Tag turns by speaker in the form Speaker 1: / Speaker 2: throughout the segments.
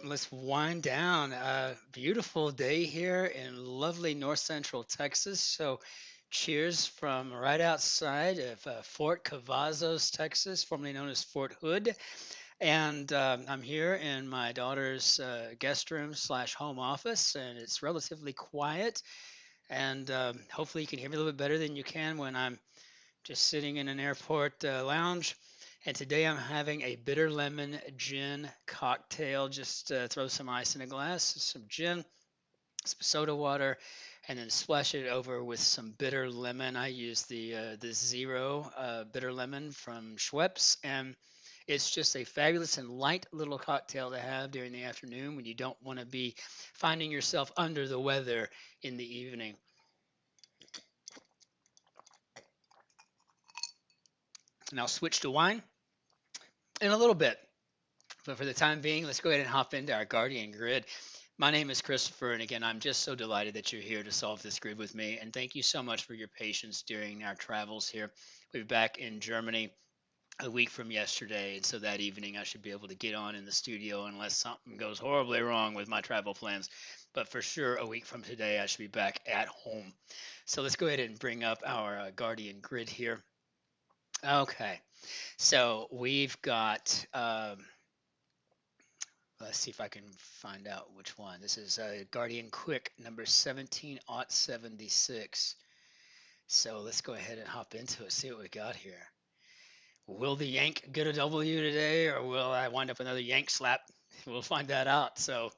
Speaker 1: let's wind down. A beautiful day here in lovely north central Texas. So, cheers from right outside of Fort Cavazos, Texas, formerly known as Fort Hood. And I'm here in my daughter's guest room slash home office, and it's relatively quiet. And hopefully, you can hear me a little bit better than you can when I'm just sitting in an airport lounge. And today I'm having a bitter lemon gin cocktail. Just throw some ice in a glass, some gin, some soda water, and then splash it over with some bitter lemon. I use the zero bitter lemon from Schweppes, and it's just a fabulous and light little cocktail to have during the afternoon when you don't want to be finding yourself under the weather in the evening. And I'll switch to wine in a little bit. But for the time being, let's go ahead and hop into our Guardian grid. My name is Christopher, and again, I'm just so delighted that you're here to solve this grid with me. And thank you so much for your patience during our travels here. We'll be back in Germany a week from yesterday, and so that evening I should be able to get on in the studio unless something goes horribly wrong with my travel plans. But for sure, a week from today, I should be back at home. So let's go ahead and bring up our Guardian grid here. Okay, so we've got. Let's see if I can find out which one. This is Guardian Quick number 17-76. So let's go ahead and hop into it, see what we got here. Will the Yank get a W today, or will I wind up another Yank slap? We'll find that out. So,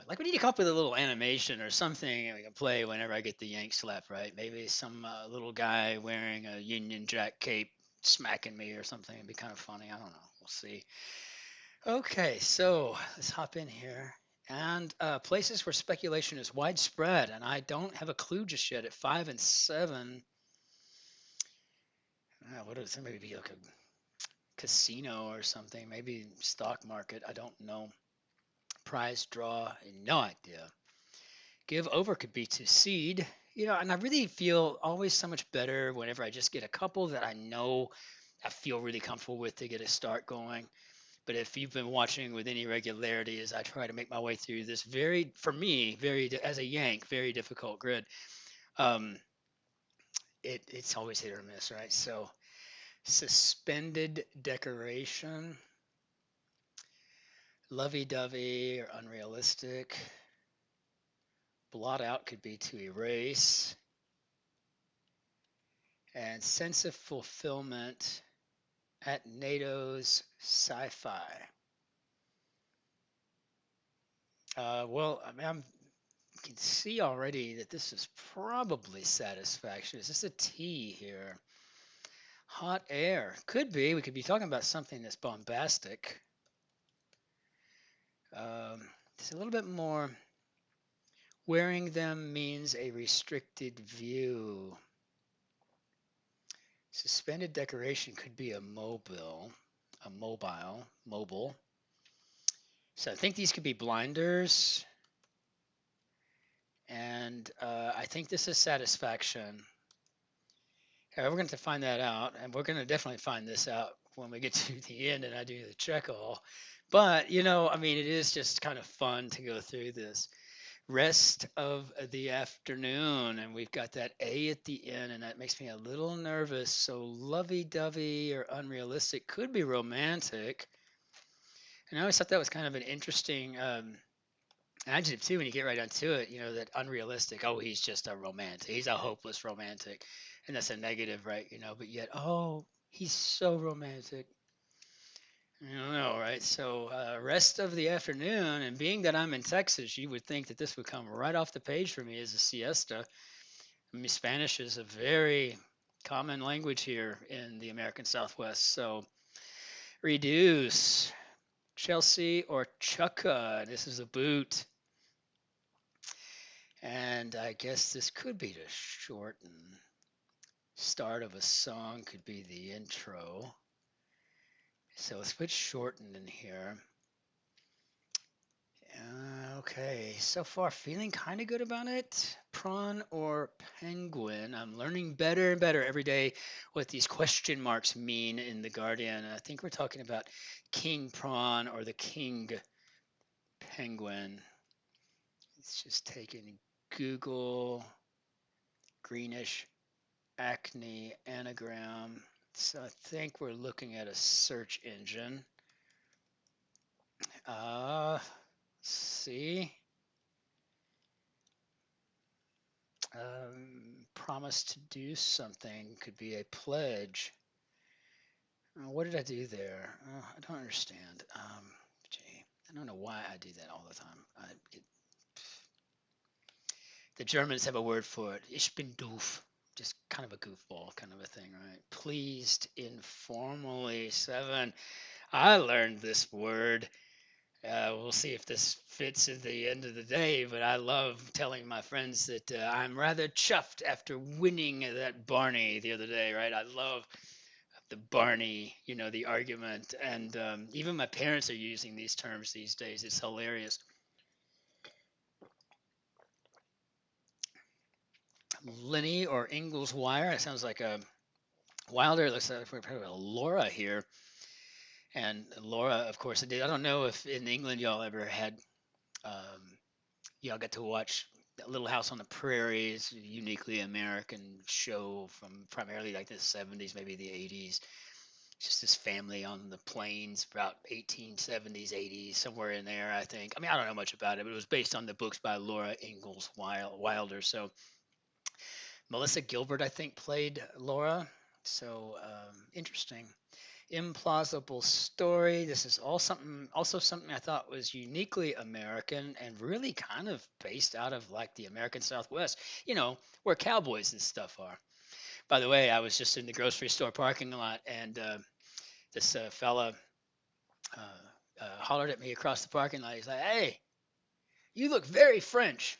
Speaker 1: like, we need to come up with a little animation or something we can play whenever I get the Yank slap, right? Maybe some little guy wearing a Union Jack cape smacking me or something. It'd be kind of funny. I don't know. We'll see. Okay, so let's hop in here. And places where speculation is widespread, and I don't have a clue just yet. At 5 and 7, what is it? Maybe like a casino or something. Maybe stock market. I don't know. Prize draw. No idea. Give over could be to seed. And I really feel always so much better whenever I just get a couple that I know I feel really comfortable with to get a start going. But if you've been watching with any regularity as I try to make my way through this very, for me, as a Yank, very difficult grid, um, it's always hit or miss, right? So suspended decoration, lovey-dovey or unrealistic. Blot out could be to erase. And sense of fulfillment at NATO's sci-fi. Well, I mean, you can see already that this is probably satisfaction. Is this a T here? Hot air. Could be. We could be talking about something that's bombastic. It's a little bit more. Wearing them means a restricted view. Suspended decoration could be a mobile. So I think these could be blinders. And I think this is satisfaction. We're going to find that out, and we're going to definitely find this out when we get to the end and I do the check all. But, I mean, it is just kind of fun to go through this. Rest of the afternoon, and we've got that A at the end, and that makes me a little nervous. So lovey-dovey or unrealistic could be romantic. And I always thought that was kind of an interesting adjective too when you get right onto it. That unrealistic. Oh, he's just a romantic. He's a hopeless romantic, and that's a negative, right? But yet, oh, he's so romantic. I don't know, right? So, rest of the afternoon, and being that I'm in Texas, you would think that this would come right off the page for me as a siesta. I mean, Spanish is a very common language here in the American Southwest. So, reduce, Chelsea or Chukka. This is a boot. And I guess this could be to shorten. Start of a song could be the intro. So let's put shortened in here. Okay, so far feeling kind of good about it. Prawn or penguin? I'm learning better and better every day what these question marks mean in the Guardian. I think we're talking about king prawn or the king penguin. It's just taking Google greenish acne anagram. So I think we're looking at a search engine. See, promise to do something could be a pledge. What did I do there? I don't understand. Gee, I don't know why I do that all the time. The Germans have a word for it. Ich bin doof. Just kind of a goofball kind of a thing, right? Pleased informally. 7. I learned this word. We'll see if this fits at the end of the day, but I love telling my friends that I'm rather chuffed after winning that Barney the other day, right? I love the Barney, the argument. And even my parents are using these terms these days. It's hilarious. Linny or Ingalls wire. It sounds like a Wilder. It looks like we're talking about Laura here. And Laura, of course, I did. I don't know if in England y'all ever had, y'all got to watch Little House on the Prairie. It's a uniquely American show from primarily like the 70s, maybe the 80s. Just this family on the plains, about 1870s, 80s, somewhere in there, I think. I mean, I don't know much about it, but it was based on the books by Laura Ingalls Wilder. So Melissa Gilbert, I think, played Laura. So interesting. Implausible story. This is also something I thought was uniquely American and really kind of based out of like the American Southwest, where cowboys and stuff are. By the way, I was just in the grocery store parking lot, and this fella hollered at me across the parking lot. He's like, "Hey, you look very French."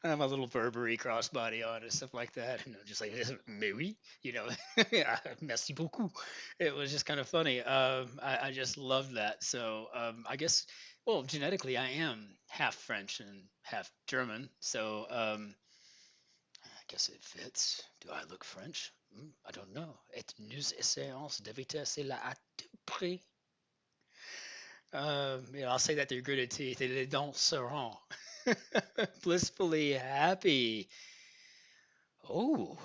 Speaker 1: And I'm a little Burberry crossbody on and stuff like that. And I'm just like, mais oui, yeah, merci beaucoup. It was just kind of funny. I just love that. So I guess, well, genetically, I am half French and half German. So I guess it fits. Do I look French? I don't know. Et nous essayons d'éviter cela à tout prix. I'll say that through gritted teeth. They don't seront. Blissfully happy. Oh,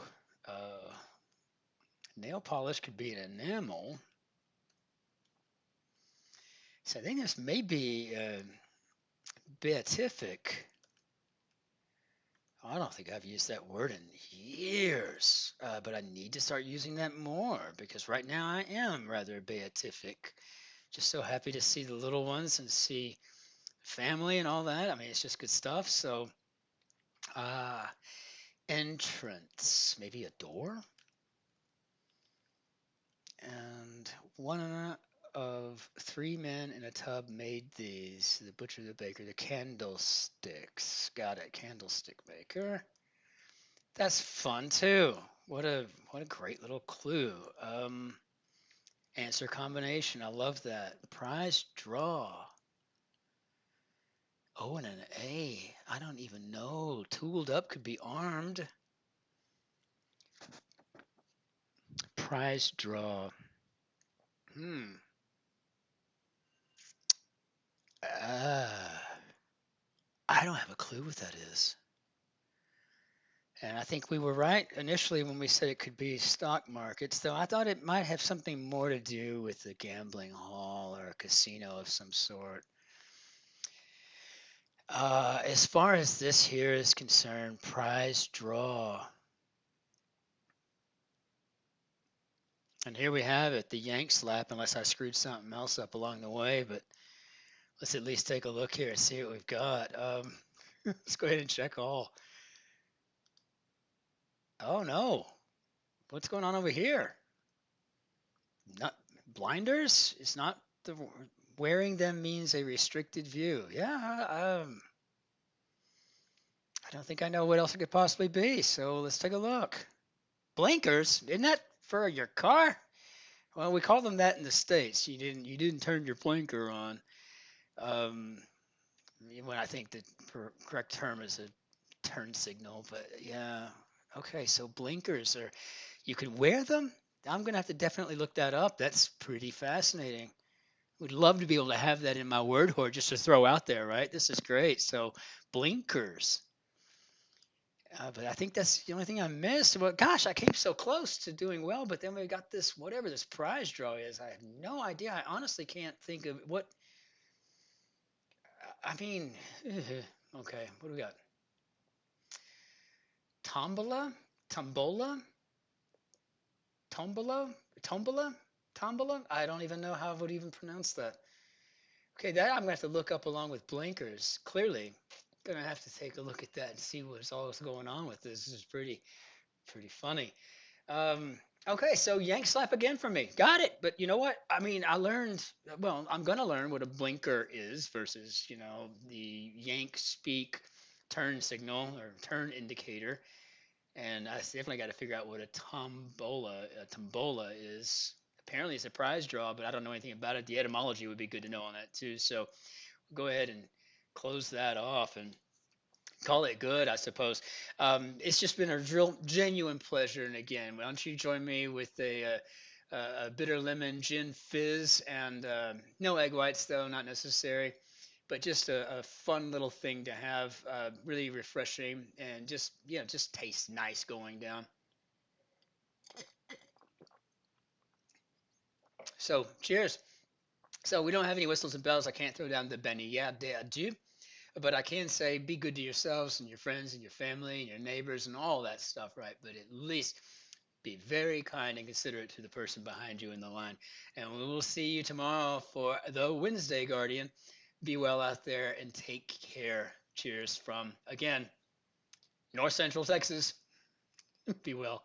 Speaker 1: uh, nail polish could be an enamel. So I think this may be beatific. I don't think I've used that word in years, but I need to start using that more because right now I am rather beatific. Just so happy to see the little ones and see family and all that. I mean, it's just good stuff. So, entrance, maybe a door. And one of 3 men in a tub made these. The butcher, the baker, the candlesticks. Got it, candlestick maker. That's fun too. What a great little clue. Answer combination. I love that. Prize draw. Oh, and an A. I don't even know. Tooled up could be armed. Prize draw. I don't have a clue what that is. And I think we were right initially when we said it could be stock markets, though I thought it might have something more to do with a gambling hall or a casino of some sort. As far as this here is concerned, prize draw. And here we have it, the YANKSLAP, unless I screwed something else up along the way, but let's at least take a look here and see what we've got. Let's go ahead and check all. Oh no, what's going on over here? Not blinders? It's not the wearing them means a restricted view. Yeah, I don't think I know what else it could possibly be. So let's take a look. Blinkers? Isn't that for your car? Well, we call them that in the States. You didn't turn your blinker on. Um, when I think the correct term is a turn signal, but yeah. Okay, so blinkers are, you can wear them? I'm gonna have to definitely look that up. That's pretty fascinating. Would love to be able to have that in my word hoard just to throw out there, right? This is great. So blinkers. But I think that's the only thing I missed. But gosh, I came so close to doing well. But then we got this, whatever this prize draw is. I have no idea. I honestly can't think of what. I mean, okay, what do we got? Tombola, tombola, tombola, tombola, tombola. I don't even know how I would even pronounce that. Okay, that I'm gonna have to look up along with blinkers. Clearly, gonna have to take a look at that and see what's all going on with this. This is pretty funny. Okay, so yank slap again for me. Got it. But you know what? I mean, I learned. Well, I'm gonna learn what a blinker is versus the yank speak turn signal or turn indicator. And I definitely got to figure out what a tombola is. Apparently, it's a prize draw, but I don't know anything about it. The etymology would be good to know on that too. So go ahead and close that off and call it good, I suppose. It's just been a real genuine pleasure. And again, why don't you join me with a bitter lemon gin fizz and no egg whites though, not necessary. But just a fun little thing to have, really refreshing, and just just tastes nice going down. So cheers. So we don't have any whistles and bells. I can't throw down the Benny yeah dad do, but I can say be good to yourselves and your friends and your family and your neighbors and all that stuff, right? But at least be very kind and considerate to the person behind you in the line. And we will see you tomorrow for the Wednesday Guardian. Be well out there and take care. Cheers from, again, North Central Texas. Be well.